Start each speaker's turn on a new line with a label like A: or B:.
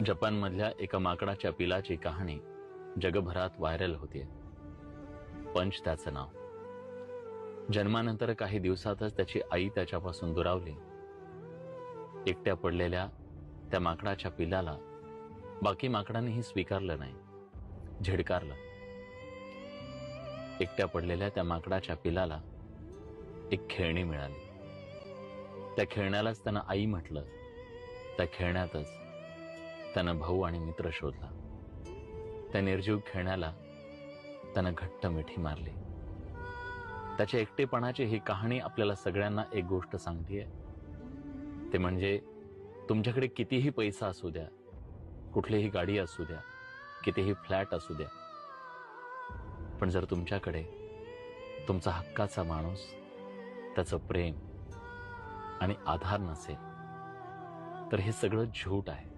A: जपानमधल्या एका माकडाच्या पिलाची कहाणी जगभरात व्हायरल होतीये. पंच त्याचं नाव. जन्मानंतर काही दिवसातच त्याची आई त्याच्यापासून दुरावली. एकट्या पडलेल्या त्या माकडाच्या पिलाला बाकी माकडांनीही स्वीकारलं नाही, झिडकारलं. एकट्या पडलेल्या त्या माकडाच्या पिलाला एक खेळणी मिळाली. त्या खेळण्यालाच त्यानं आई म्हटलं. त्या खेळण्यातच त्यानं भाऊ आणि मित्र शोधला. त्या निर्जीव खेळण्याला त्यानं घट्ट मिठी मारली. त्याच्या एकटेपणाची ही कहाणी आपल्याला सगळ्यांना एक गोष्ट सांगतेय, ते म्हणजे तुमच्याकडे कितीही पैसा असू द्या, कुठलीही गाडी असू द्या, कितीही फ्लॅट असू द्या, पण जर तुमच्याकडे तुमचा हक्काचा माणूस, त्याचं प्रेम आणि आधार नसेल तर हे सगळं झूट आहे.